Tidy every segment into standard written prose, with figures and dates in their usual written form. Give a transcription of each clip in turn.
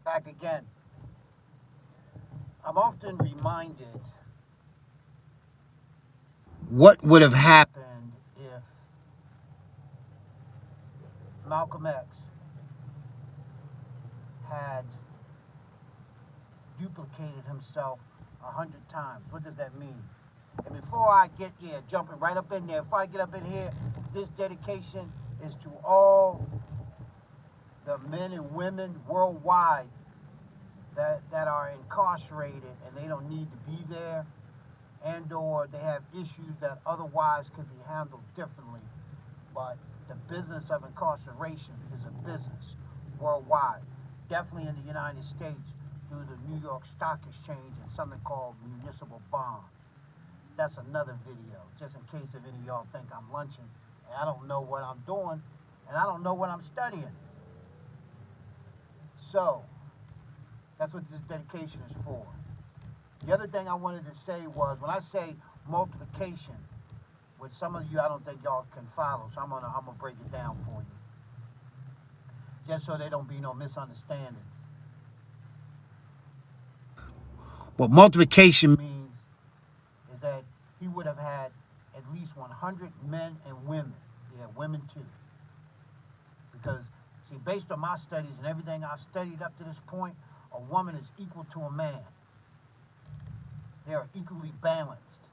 Back again. I'm often reminded what would have happened if Malcolm X had duplicated himself 100 times. What does that mean? And before I get jumping right up in there, before I get up in here, this dedication is to all the men and women worldwide that are incarcerated and they don't need to be there, and or they have issues that otherwise could be handled differently. But the business of incarceration is a business worldwide, definitely in the United States through the New York Stock Exchange and something called municipal bonds. That's another video, just in case if any of y'all think I'm lunching and I don't know what I'm doing and I don't know what I'm studying. So, that's what this dedication is for. The other thing I wanted to say was, when I say multiplication, with some of you I don't think y'all can follow, so I'm gonna break it down for you, just so there don't be no misunderstandings. What multiplication means is that he would have had at least 100 men and women. Yeah, women too. Because, see, based on my studies and everything I've studied up to this point, a woman is equal to a man. They are equally balanced,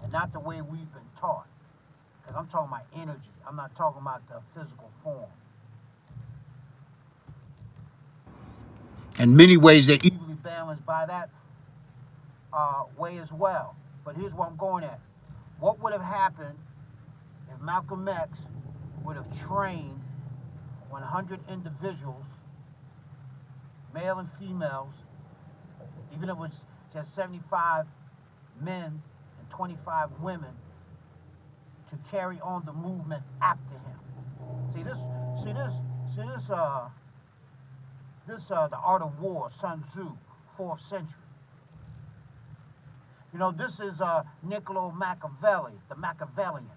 and not the way we've been taught. Because I'm talking about energy. I'm not talking about the physical form. In many ways, they're equally balanced by that way as well. But here's what I'm going at. What would have happened if Malcolm X would have trained 100 individuals, male and females, even if it was just 75 men and 25 women, to carry on the movement after him? The Art of War, Sun Tzu, 4th century. You know, this is Niccolo Machiavelli, the Machiavellian.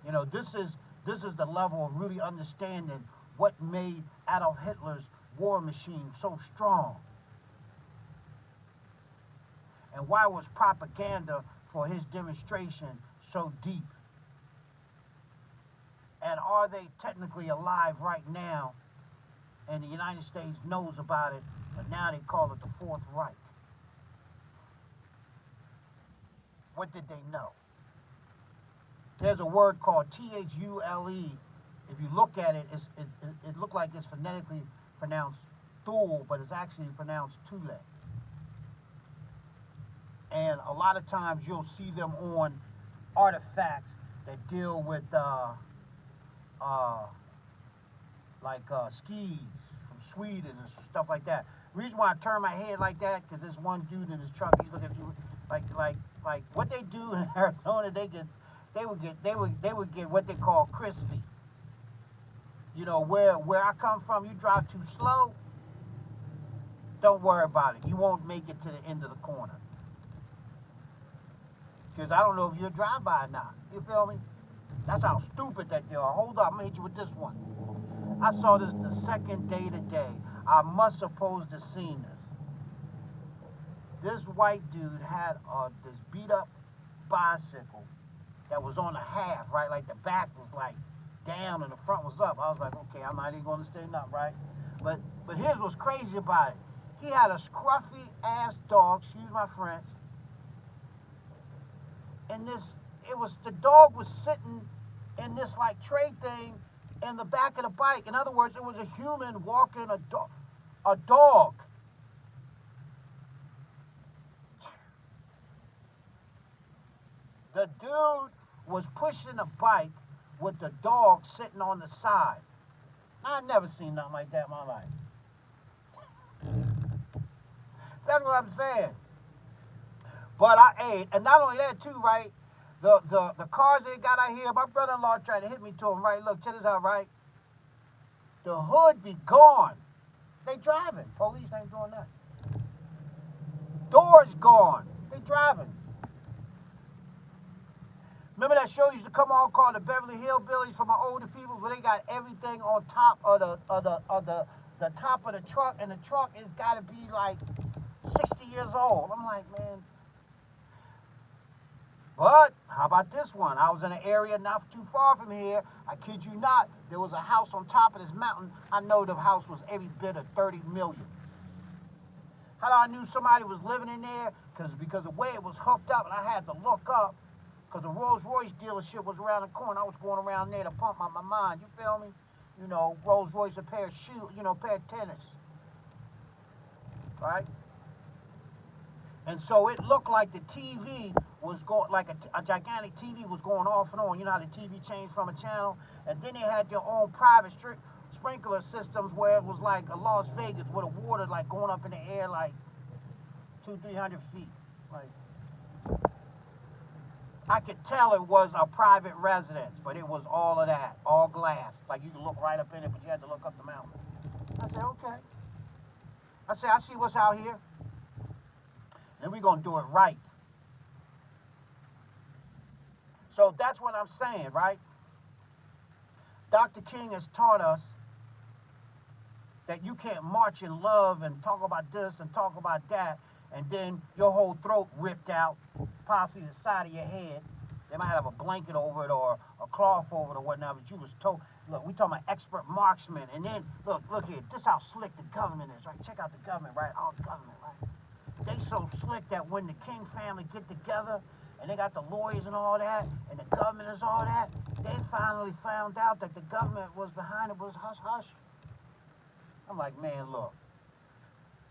You know, this is the level of really understanding what made Adolf Hitler's war machine so strong, and why was propaganda for his demonstration so deep. And are they technically alive right now? And the United States knows about it, but now they call it the Fourth Reich. What did they know? There's a word called Thule. If you look at it, it looked like it's phonetically pronounced Thule, but it's actually pronounced Thule. And a lot of times you'll see them on artifacts that deal with skis from Sweden and stuff like that. The reason why I turn my head like that, because there's one dude in his truck, he's looking at you like what they do in Arizona. They would get what they call crispy. You know, where I come from, you drive too slow, don't worry about it. You won't make it to the end of the corner. Because I don't know if you're a drive-by or not. You feel me? That's how stupid that they are. Hold up, I'm gonna hit you with this one. I saw this the second day today. I must suppose to seen this. This white dude had this beat up bicycle that was on a half, right? Like the back was like down and the front was up. I was like, okay, I'm not even gonna say nothing, right? But here's what's crazy about it. He had a scruffy ass dog, excuse my French. And the dog was sitting in this like tray thing in the back of the bike. In other words, it was a human walking a dog. The dude was pushing a bike with the dog sitting on the side. I never seen nothing like that in my life. That's what I'm saying. But and not only that too, right? The cars they got out here, my brother-in-law tried to hit me to him, right? Look, check this out, right? The hood be gone. They driving. Police ain't doing that. Doors gone. They driving. Remember that show used to come on called the Beverly Hillbillies for my older people, where they got everything on top of the top of the truck, and the truck has got to be like 60 years old. I'm like, man. But how about this one? I was in an area not too far from here. I kid you not. There was a house on top of this mountain. I know the house was every bit of 30 million. How do I knew somebody was living in there? Because the way it was hooked up, and I had to look up, because the Rolls Royce dealership was around the corner. I was going around there to pump my mind. You feel me? You know, Rolls Royce, a pair of shoes, you know, a pair of tennis. Right? And so it looked like the TV was going, like a gigantic TV was going off and on. You know how the TV changed from a channel? And then they had their own private sprinkler systems where it was like a Las Vegas with the water like going up in the air like 200-300 feet. Like, I could tell it was a private residence, but it was all of that, all glass. Like you could look right up in it, but you had to look up the mountain. I said, okay. I said, I see what's out here. And we're going to do it right. So that's what I'm saying, right? Dr. King has taught us that you can't march in love and talk about this and talk about that, and then your whole throat ripped out, possibly the side of your head. They might have a blanket over it or a cloth over it or whatnot, but you was told, look, we talking about expert marksmen. And then, look here, this how slick the government is, right? Check out the government, right? Our government, right? They so slick that when the King family get together and they got the lawyers and all that, and the government is all that, they finally found out that the government was behind it was hush-hush. I'm like, man, look.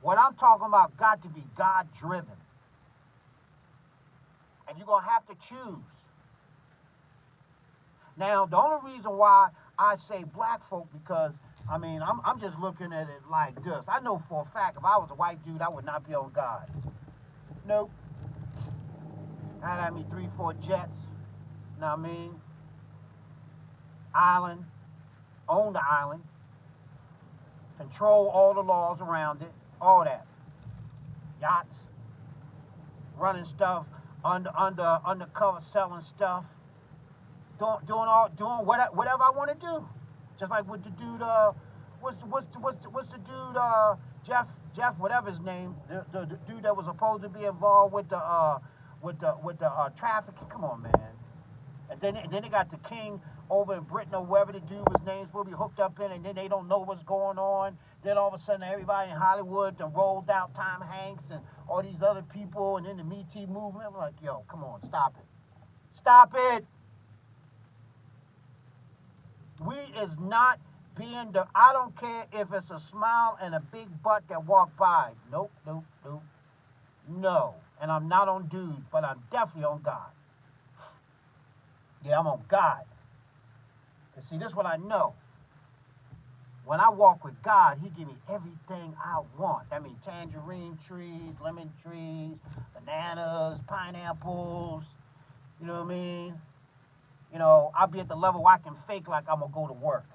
What I'm talking about got to be God-driven. And you're going to have to choose. Now, the only reason why I say black folk, because, I mean, I'm just looking at it like this. I know for a fact if I was a white dude, I would not be on God. Nope. I'd have me 3-4 jets. You know what I mean? Island. Own the island. Control all the laws around it. All that. Yachts. Running stuff. Undercover selling stuff. Doing whatever I want to do. Just like with the dude, what's the dude, Jeff, whatever his name, the dude that was supposed to be involved with the trafficking. Come on, man. And then they got the King over in Britain or wherever the dude was named will be hooked up in, and then they don't know what's going on. Then all of a sudden everybody in Hollywood done rolled out Tom Hanks and all these other people, and then the Me Too movement. I'm like, yo, come on, stop it. Stop it. We is not being I don't care if it's a smile and a big butt that walk by. Nope. No. And I'm not on dude, but I'm definitely on God. Yeah, I'm on God. Because see, this is what I know. When I walk with God, he give me everything I want. That means tangerine trees, lemon trees, bananas, pineapples. You know what I mean? You know, I'll be at the level where I can fake like I'm going to go to work.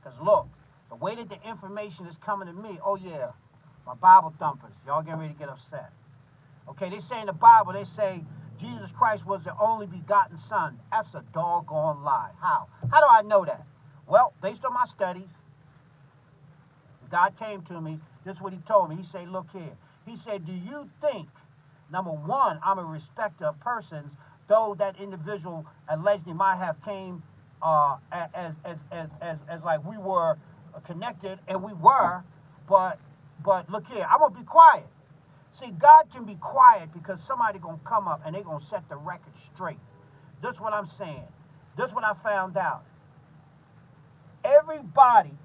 Because look, the way that the information is coming to me, oh yeah, my Bible thumpers, y'all getting ready to get upset. Okay, they say in the Bible, they say Jesus Christ was the only begotten son. That's a doggone lie. How? How do I know that? Well, based on my studies, God came to me, this is what he told me. He said, look here. He said, do you think, number one, I'm a respecter of persons, though that individual allegedly might have came as like we were connected, and we were, but look here, I'm gonna be quiet. See, God can be quiet because somebody gonna come up and they gonna set the record straight. This is what I'm saying. This is what I found out. Everybody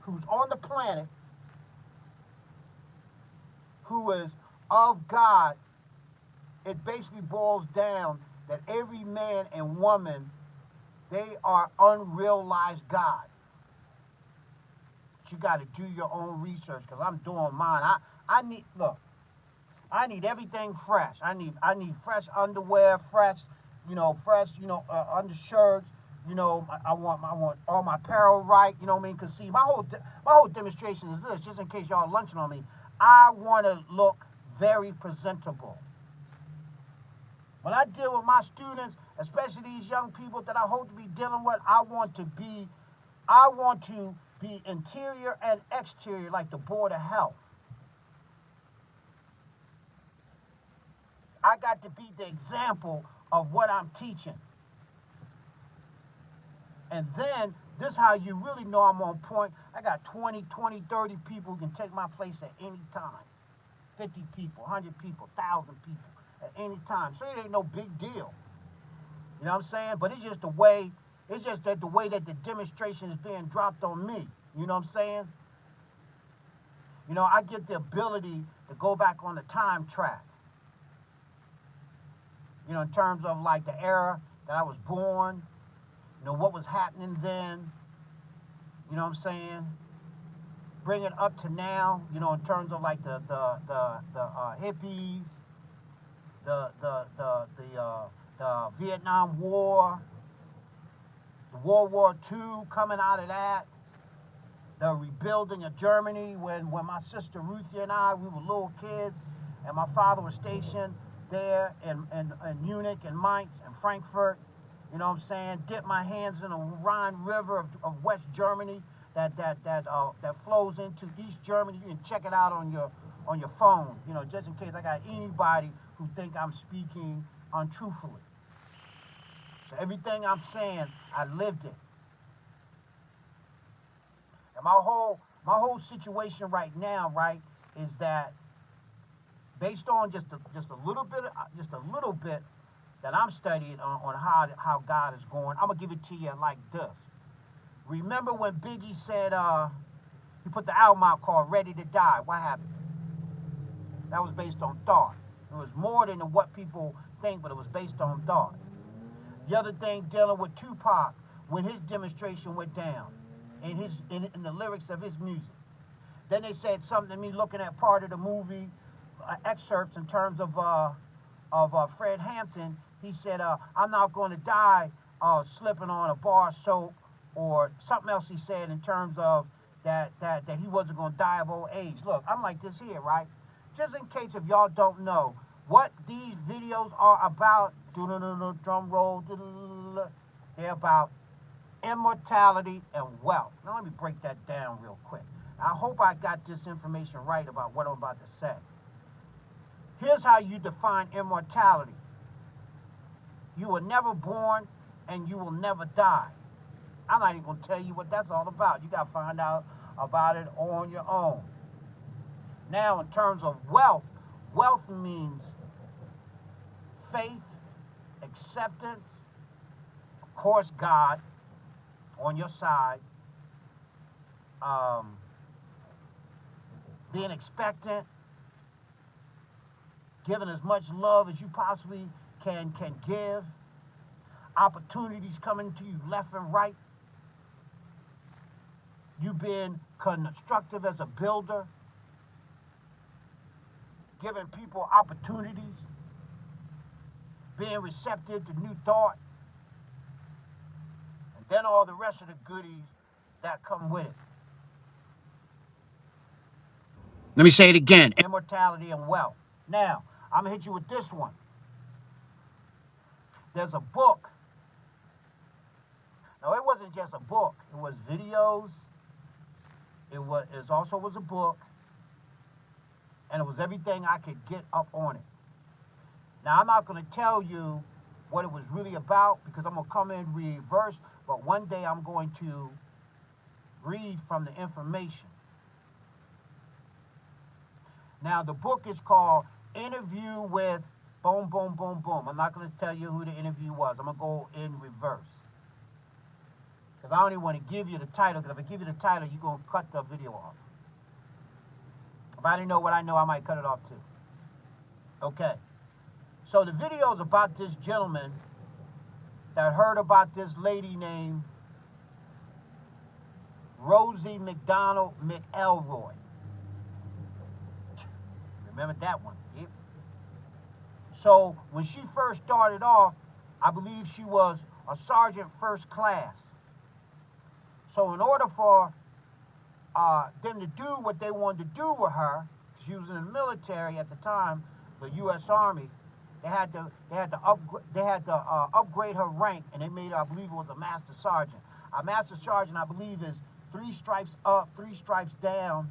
who's on the planet who is of God, it basically boils down that every man and woman, they are unrealized God. But you got to do your own research because I'm doing mine. I need everything fresh. I need fresh underwear, fresh undershirts. You know, I want all my apparel right. You know what I mean? Because see, my whole demonstration is this. Just in case y'all lunching on me, I want to look very presentable. When I deal with my students, especially these young people that I hope to be dealing with, I want to be interior and exterior like the Board of Health. I got to be the example of what I'm teaching. And then, this is how you really know I'm on point. I got 20, 30 people who can take my place at any time. 50 people, 100 people, 1,000 people at any time. So it ain't no big deal. You know what I'm saying? But it's just that the way that the demonstration is being dropped on me. You know what I'm saying? You know, I get the ability to go back on the time track. You know, in terms of like the era that I was born, you know, what was happening then. You know what I'm saying? Bring it up to now, you know, in terms of like the hippies, the Vietnam War, the World War II coming out of that, the rebuilding of Germany when my sister Ruthie and I, we were little kids, and my father was stationed there in Munich and Mainz and Frankfurt. You know what I'm saying? Dip my hands in the Rhine River of West Germany that flows into East Germany. You can check it out on your phone, you know, just in case I got anybody who think I'm speaking untruthfully. So everything I'm saying, I lived it. And my whole situation right now, right, is that based on just a little bit that I'm studying on how God is going, I'm gonna give it to you like this. Remember when Biggie said he put the album out called Ready to Die? What happened? That was based on thought. It was more than what people think, but it was based on thought. The other thing dealing with Tupac, when his demonstration went down, in the lyrics of his music. Then they said something to me looking at part of the movie excerpts in terms of Fred Hampton. He said, I'm not going to die slipping on a bar of soap, or something else he said in terms of that he wasn't going to die of old age. Look, I'm like this here, right? Just in case if y'all don't know what these videos are about, drum roll, they're about immortality and wealth. Now let me break that down real quick. I hope I got this information right about what I'm about to say. Here's how you define immortality. You were never born and you will never die. I'm not even going to tell you what that's all about. You got to find out about it on your own. Now, in terms of wealth, wealth means faith, acceptance, of course, God on your side, being expectant, giving as much love as you possibly can give, opportunities coming to you left and right, you being constructive as a builder, giving people opportunities, being receptive to new thought, and then all the rest of the goodies that come with it. Let me say it again. Immortality and wealth. Now, I'm going to hit you with this one. There's a book. Now, it wasn't just a book. It was videos. It also was a book. And it was everything I could get up on it. Now, I'm not going to tell you what it was really about because I'm going to come in reverse. But one day I'm going to read from the information. Now, the book is called Interview with Boom, Boom, Boom, Boom. I'm not going to tell you who the interview was. I'm going to go in reverse. Because I don't even want to give you the title, because if I give you the title, you're going to cut the video off. If I didn't know what I know, I might cut it off too. Okay. So the video is about this gentleman that heard about this lady named Rosie McDonald McElroy. Remember that one? Yeah. So when she first started off, I believe she was a sergeant first class. So in order for them to do what they wanted to do with her, she was in the military at the time, the U.S. Army, upgrade her rank, and they made her, I believe it was a master sergeant. A master sergeant, I believe, is 3 stripes up, 3 stripes down,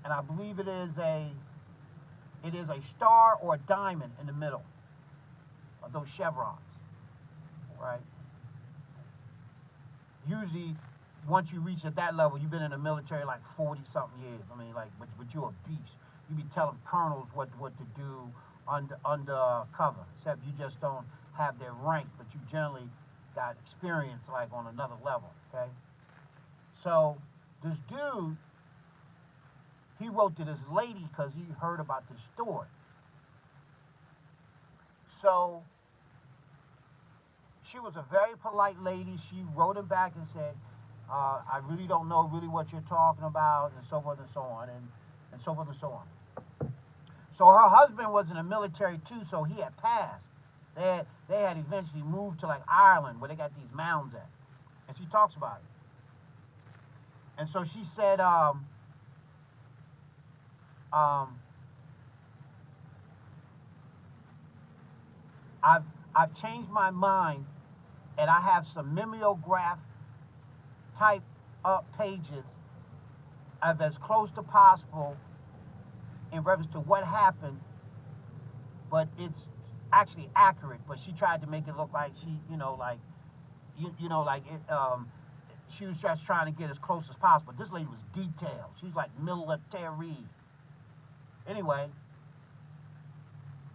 and I believe it is a star or a diamond in the middle of those chevrons, right? Usually, once you reach at that level, you've been in the military like 40-something years. I mean, like, but you're a beast. You be telling colonels what to do under cover, except you just don't have their rank, but you generally got experience like on another level, okay? So this dude, he wrote to this lady because he heard about this story. So she was a very polite lady. She wrote him back and said, I really don't know really what you're talking about, and so forth and so on, and so forth and so on. So her husband was in the military too, so he had passed. They had eventually moved to like Ireland, where they got these mounds at, and she talks about it. And so she said, I've changed my mind, and I have some mimeograph type up pages of as close to possible in reference to what happened, but it's actually accurate. But she tried to make it look like she, like, like it. She was just trying to get as close as possible. This lady was detailed. She was like military. Anyway,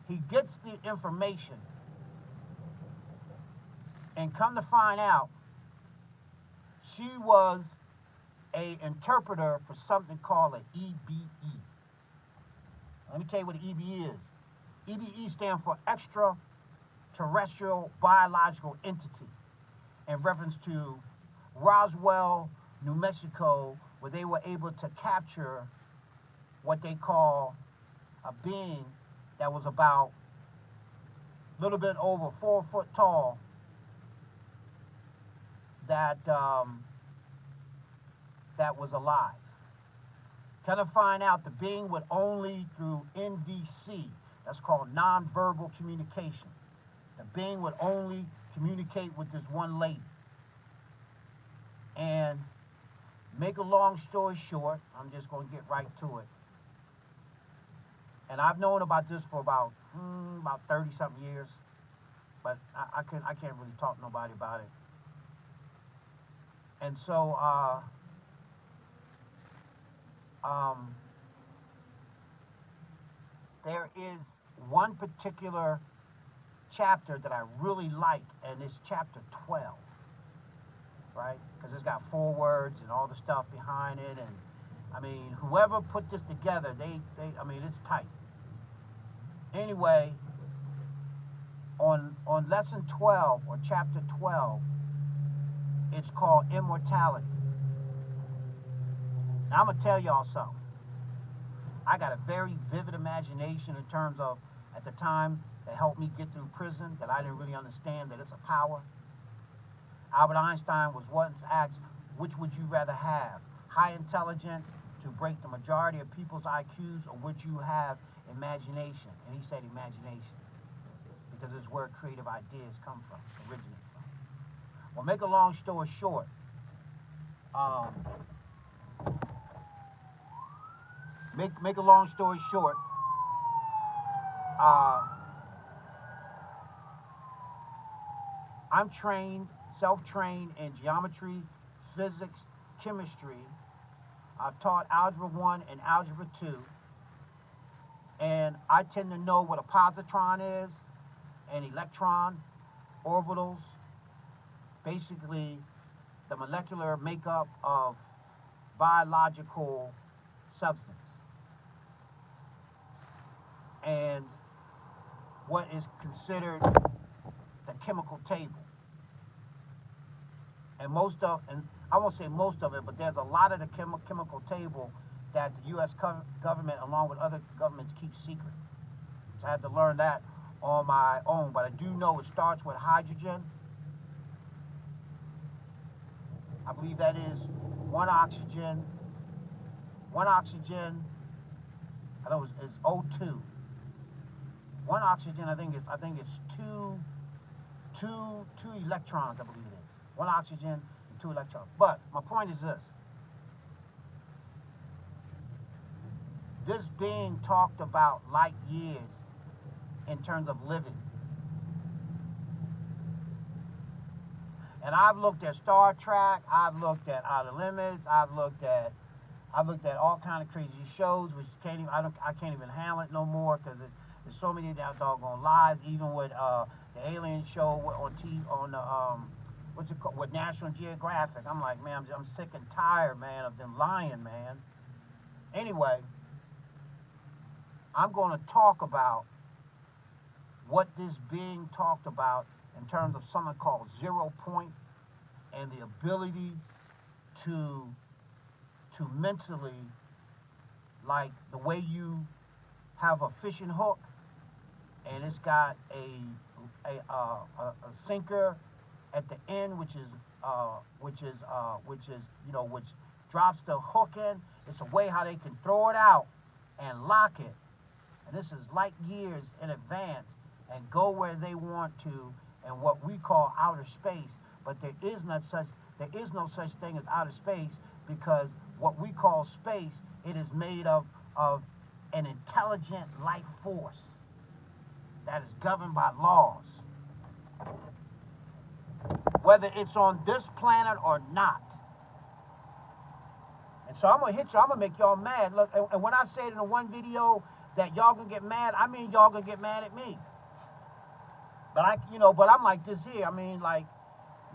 he gets the information, and come to find out, she was an interpreter for something called an EBE. Let me tell you what the EBE is. EBE stands for Extraterrestrial Biological Entity, in reference to Roswell, New Mexico, where they were able to capture what they call a being that was about a little bit over 4 foot tall, that was alive. Kind of find out the being would only through NVC, that's called nonverbal communication. The being would only communicate with this one lady. And make a long story short, I'm just going to get right to it. And I've known about this for about 30-something years, but I can't really talk to nobody about it. And so, there is one particular chapter that I really like, and it's chapter 12, right? Because it's got forewords and all the stuff behind it, and I mean, whoever put this together, I mean, it's tight. Anyway, on lesson 12 or chapter 12, it's called immortality. Now I'm gonna tell y'all something. I got a very vivid imagination in terms of, at the time, that helped me get through prison, that I didn't really understand that it's a power. Albert Einstein was once asked, which would you rather have? High intelligence to break the majority of people's IQs, or would you have imagination? And he said imagination, because it's where creative ideas come from, originate from. Well, make a long story short, make a long story short, I'm self-trained in geometry, physics, chemistry. I've taught Algebra 1 and Algebra 2. And I tend to know what a positron is, an electron, orbitals, basically the molecular makeup of biological substance, and what is considered the chemical table. And I won't say most of it, but there's a lot of the chemical table that the U.S. government, along with other governments, keeps secret. So I had to learn that on my own, but I do know it starts with hydrogen. I believe that is one oxygen, I know it's O2. One oxygen, I think it's two electrons, I believe it is. One oxygen and two electrons. But my point is this. This being talked about light years in terms of living. And I've looked at Star Trek, I've looked at Outer Limits, I've looked at all kind of crazy shows, which I can't even handle it no more because there's so many doggone lies. Even with the alien show on what's it called, with National Geographic. I'm like, man, I'm sick and tired, man, of them lying, man. Anyway, I'm going to talk about what this being talked about in terms of something called 0 point and the ability to mentally, like the way you have a fishing hook and it's got a sinker at the end, which drops the hook in. It's a way how they can throw it out and lock it. And this is light years in advance and go where they want to in what we call outer space. But there is no such thing as outer space, because what we call space, it is made of an intelligent life force that is governed by laws. Whether it's on this planet or not. And so I'm going to hit you, I'm going to make y'all mad. Look, and when I said in the one video that y'all going to get mad, I mean y'all going to get mad at me. But I'm like this here. I mean, like,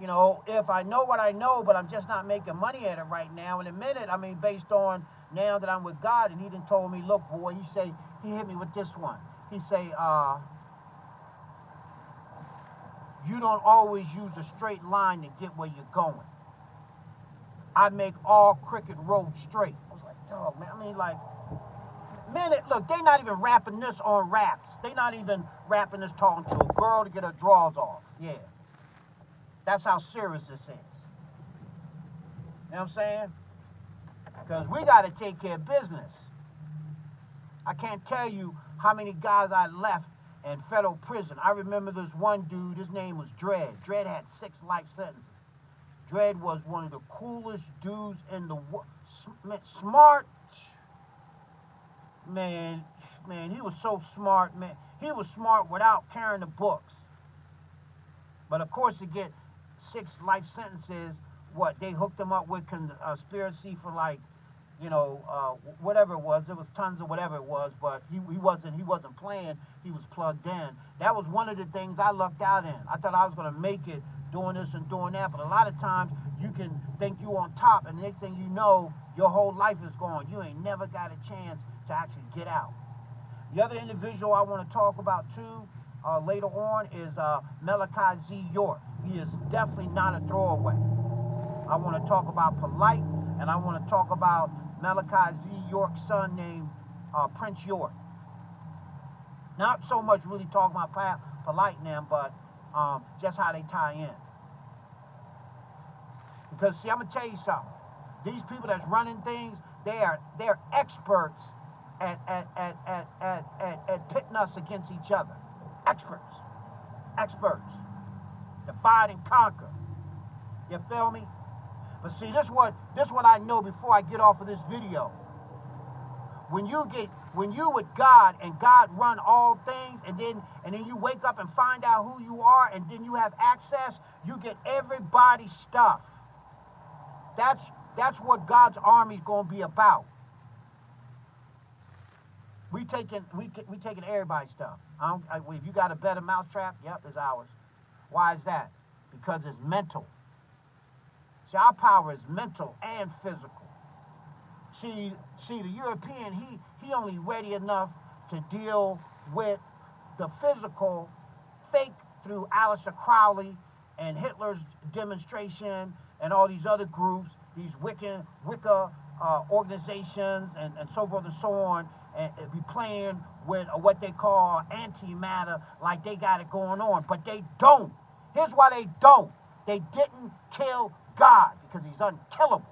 if I know what I know, but I'm just not making money at it right now. In a minute, I mean, based on now that I'm with God, and he done told me, look, boy, he hit me with this one. He say, you don't always use a straight line to get where you're going. I make all crooked roads straight. I was like, dog, man, I mean, like, look, they not even rapping this on raps. They not even rapping this talking to a girl to get her drawers off. Yeah. That's how serious this is. You know what I'm saying? Because we got to take care of business. I can't tell you how many guys I left in federal prison. I remember this one dude, his name was Dredd. Dredd had 6 life sentences. Dredd was one of the coolest dudes in the world. Smart. Man, he was so smart, man. He was smart without carrying the books. But of course, to get 6 life sentences, they hooked him up with conspiracy for whatever it was. It was tons of whatever it was, but he wasn't playing. He was plugged in. That was one of the things I lucked out in. I thought I was going to make it doing this and doing that, but a lot of times you can think you on top, and the next thing you know, your whole life is gone. You ain't never got a chance to actually get out. The other individual I want to talk about too later on is Malachi Z. York. He is definitely not a throwaway. I want to talk about Polite, and I want to talk about Malachi Z. York's son named Prince York. Not so much really talking about Polite and them, but just how they tie in. Because see, I'm gonna tell you something. These people that's running things, they're experts at pitting us against each other. Experts. Divide and conquer. You feel me? But see, this what I know before I get off of this video. When you with God and God run all things, and then you wake up and find out who you are, and then you have access, you get everybody's stuff. That's what God's army is going to be about. We taking everybody's stuff. If you got a better mousetrap, yep, it's ours. Why is that? Because it's mental. See, our power is mental and physical. See, the European, he only ready enough to deal with the physical, fake through Aleister Crowley and Hitler's demonstration and all these other groups, these Wicca organizations and so forth and so on, and be playing with what they call antimatter, like they got it going on, but they don't. Here's why they don't. They didn't kill God, because he's unkillable.